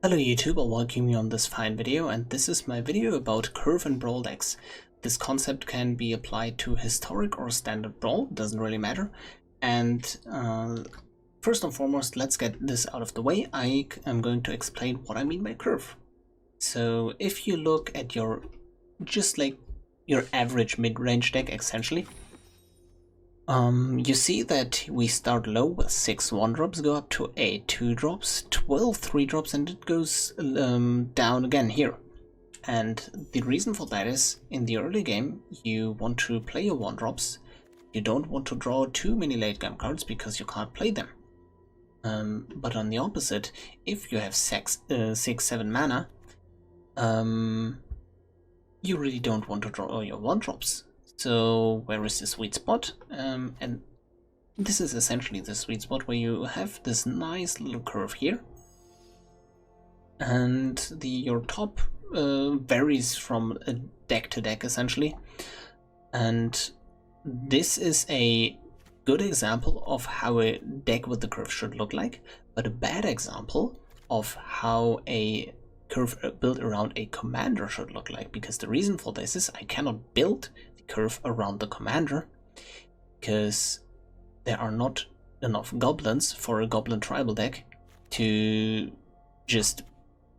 Hello YouTube, I'll welcome you on this fine video, and this is my video about curve and brawl decks. This concept can be applied to historic or standard brawl, doesn't really matter. And first and foremost, let's get this out of the way. I am going to explain what I mean by curve. So if you look at your, just like your average mid-range deck essentially, you see that we start low with 6 1-drops, go up to 8 2-drops, 12 3-drops, and it goes down again here. And the reason for that is, in the early game, you want to play your 1-drops. You don't want to draw too many late game cards because you can't play them. But on the opposite, if you have 6-7 mana, you really don't want to draw your 1-drops. So where is the sweet spot? And this is essentially the sweet spot where you have this nice little curve here, and your top varies from deck to deck essentially. And this is a good example of how a deck with the curve should look like, but a bad example of how a curve built around a commander should look like, because the reason for this is I cannot build curve around the commander because there are not enough goblins for a goblin tribal deck to just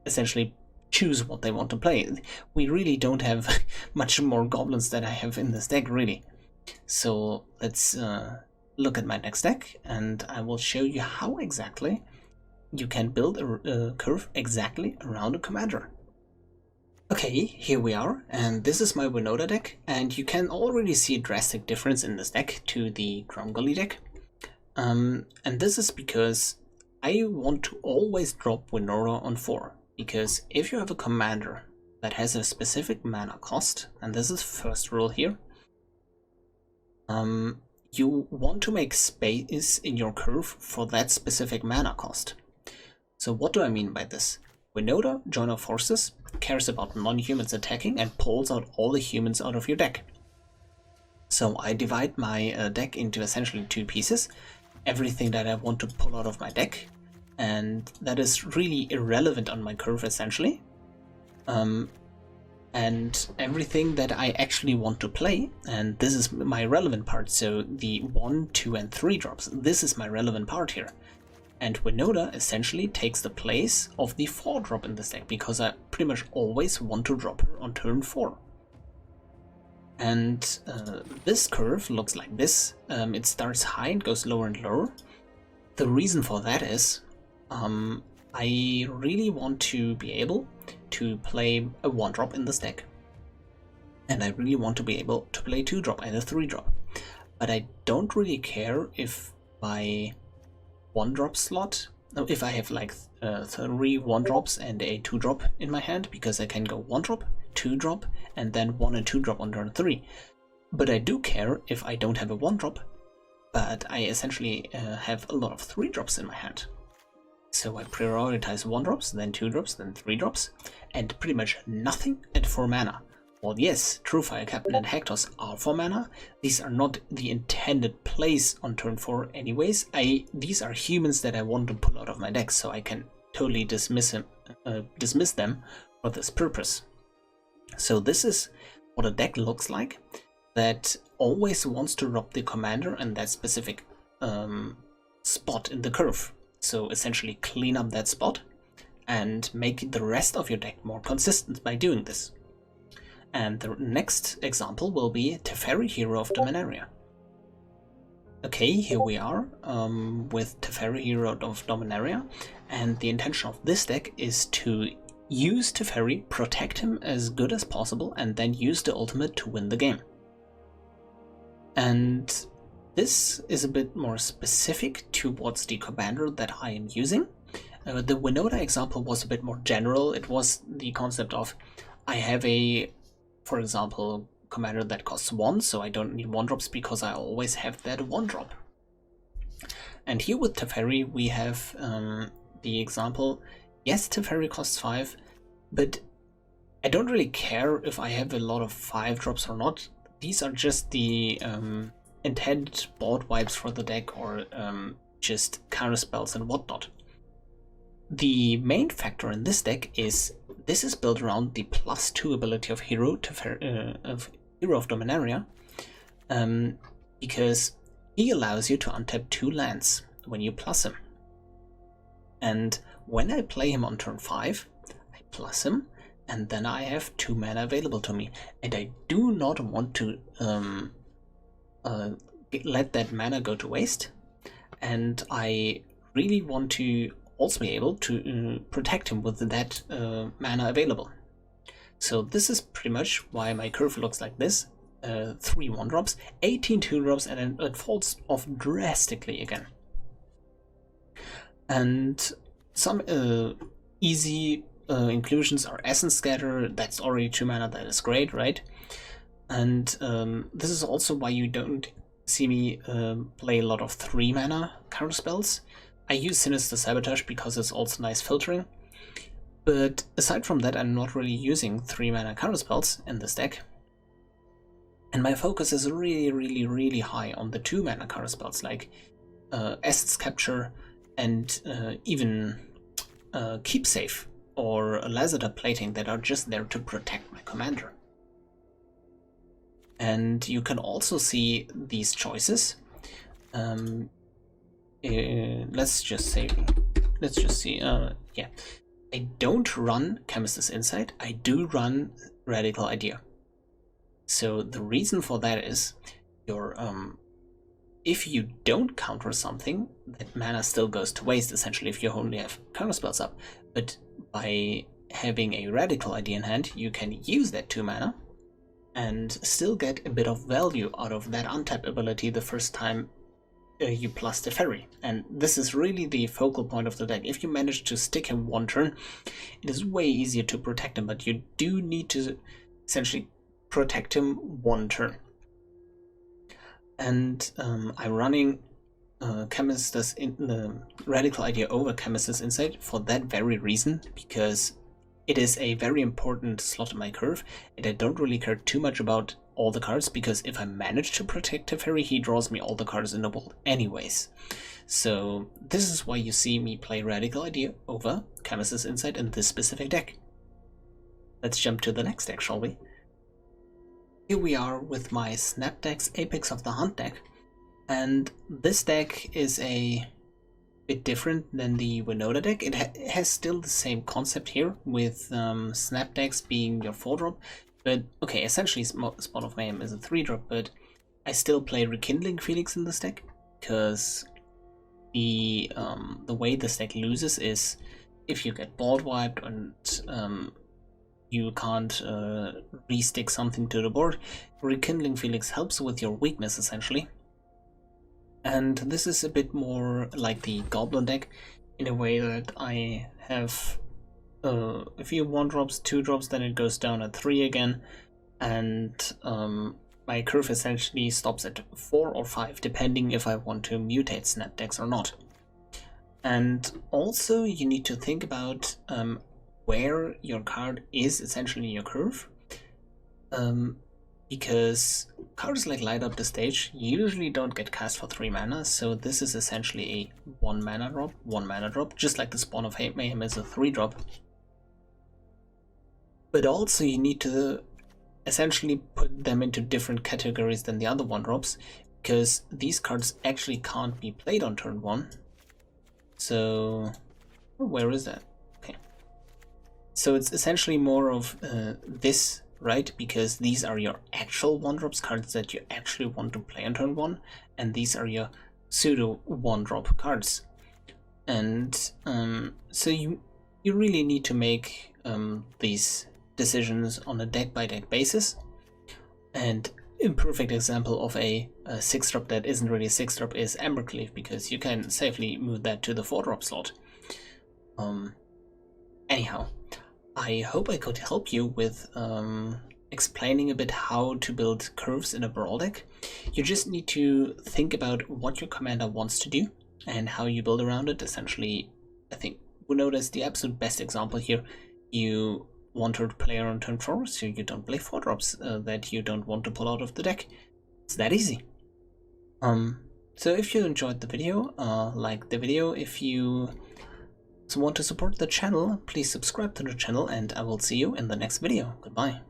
essentially choose what they want to play. We really don't have much more goblins than I have in this deck, really. So let's look at my next deck, and I will show you how exactly you can build a curve exactly around a commander. Okay, here we are, and this is my Winota deck, and you can already see a drastic difference in this deck to the Drumgully deck. And this is because I want to always drop Winota on 4, because if you have a commander that has a specific mana cost, and this is first rule here, you want to make space in your curve for that specific mana cost. So what do I mean by this? Winota, joiner forces, cares about non-humans attacking and pulls out all the humans out of your deck. So I divide my deck into essentially 2 pieces. Everything that I want to pull out of my deck, and that is really irrelevant on my curve essentially. And everything that I actually want to play, and this is my relevant part, so the 1, 2, and 3 drops, this is my relevant part here. And Winota essentially takes the place of the 4-drop in this deck, because I pretty much always want to drop her on turn 4. And this curve looks like this. It starts high and goes lower and lower. The reason for that is I really want to be able to play a 1-drop in this deck. And I really want to be able to play a 2-drop and a 3-drop. But I don't really care if my 1-drop slot, if I have like 3 1-drops and a 2-drop in my hand, because I can go 1-drop, 2-drop, and then 1 and 2-drop on turn 3. But I do care if I don't have a 1-drop, but I essentially have a lot of 3-drops in my hand. So I prioritize 1-drops, then 2-drops, then 3-drops, and pretty much nothing at 4 mana. Well, yes, Truefire Captain and Hector's are 4 mana. These are not the intended place on turn 4 anyways. These are humans that I want to pull out of my deck, so I can totally dismiss them for this purpose. So this is what a deck looks like that always wants to rob the commander and that specific spot in the curve. So essentially clean up that spot and make the rest of your deck more consistent by doing this. And the next example will be Teferi, Hero of Dominaria. Okay, here we are with Teferi, Hero of Dominaria, and the intention of this deck is to use Teferi, protect him as good as possible, and then use the ultimate to win the game. And this is a bit more specific towards the commander that I am using. The Winota example was a bit more general. It was the concept of I have a, for example, commander that costs 1, so I don't need 1-drops because I always have that 1-drop. And here with Teferi we have the example, yes, Teferi costs 5, but I don't really care if I have a lot of 5-drops or not. These are just the intended board wipes for the deck, or just counter spells and whatnot. the main factor in this deck is this is built around the +2 ability of Hero of Dominaria, because he allows you to untap 2 lands when you plus him. And when I play him on turn 5, I plus him, and then I have 2 mana available to me. And I do not want to let that mana go to waste. And I really want to also be able to protect him with that mana available. So this is pretty much why my curve looks like this. 3 1-drops, 18 2-drops, and then it falls off drastically again. And some easy inclusions are Essence Scatter. That's already 2 mana, that is great, right? And this is also why you don't see me play a lot of 3 mana counter spells. I use Sinister Sabotage because it's also nice filtering. But aside from that, I'm not really using 3 mana counter spells in this deck. And my focus is really high on the 2 mana counter spells like Essence Capture and even Keep Safe or Lassiter Plating that are just there to protect my commander. And you can also see these choices. Let's just see. Yeah, I don't run Chemist's Insight. I do run Radical Idea. So the reason for that is your if you don't counter something, that mana still goes to waste essentially if you only have counter spells up. But by having a Radical Idea in hand, you can use that 2 mana and still get a bit of value out of that untap ability the first time you plus the Teferi. And this is really the focal point of the deck. If you manage to stick him 1 turn, it is way easier to protect him, but you do need to essentially protect him 1 turn. And I'm running Chemist's Radical Idea over Chemist's Insight for that very reason, because it is a very important slot in my curve, and I don't really care too much about all the cards, because if I manage to protect Teferi, he draws me all the cards in the world anyways. So this is why you see me play Radical Idea over Chemist's Insight in this specific deck. Let's jump to the next deck, shall we? Here we are with my Snapdeck's Apex of the Hunt deck, and this deck is a bit different than the Winota deck. It has still the same concept here, with Snapdecks being your 4-drop, but okay, essentially Spawn of Mayhem is a 3-drop, but I still play Rekindling Phoenix in this deck, because the way this deck loses is if you get board wiped and you can't re-stick something to the board, Rekindling Phoenix helps with your weakness essentially. And this is a bit more like the Goblin deck in a way that I have a few 1-drops, 2-drops, then it goes down at 3 again, and my curve essentially stops at 4 or 5 depending if I want to mutate Snapdecks or not. And also you need to think about where your card is essentially in your curve, because cards like Light Up the Stage usually don't get cast for 3 mana, so this is essentially a 1 mana drop, just like the Spawn of Mayhem is a 3-drop. But also you need to essentially put them into different categories than the other 1-drops, because these cards actually can't be played on turn 1. So where is that? Okay. So it's essentially more of this, right? Because these are your actual 1-drops, cards that you actually want to play on turn 1, and these are your pseudo 1-drop cards. And so you really need to make these decisions on a deck by deck basis. And a perfect example of a 6-drop that isn't really a 6-drop is Ambercleave, because you can safely move that to the 4-drop slot. Anyhow, I hope I could help you with explaining a bit how to build curves in a Brawl deck. You just need to think about what your commander wants to do and how you build around it. Essentially, I think Winota is the absolute best example here. You want to play on turn 4, so you don't play 4-drops that you don't want to pull out of the deck. It's that easy. So if you enjoyed the video, like the video. If you also want to support the channel, please subscribe to the channel, and I will see you in the next video. Goodbye.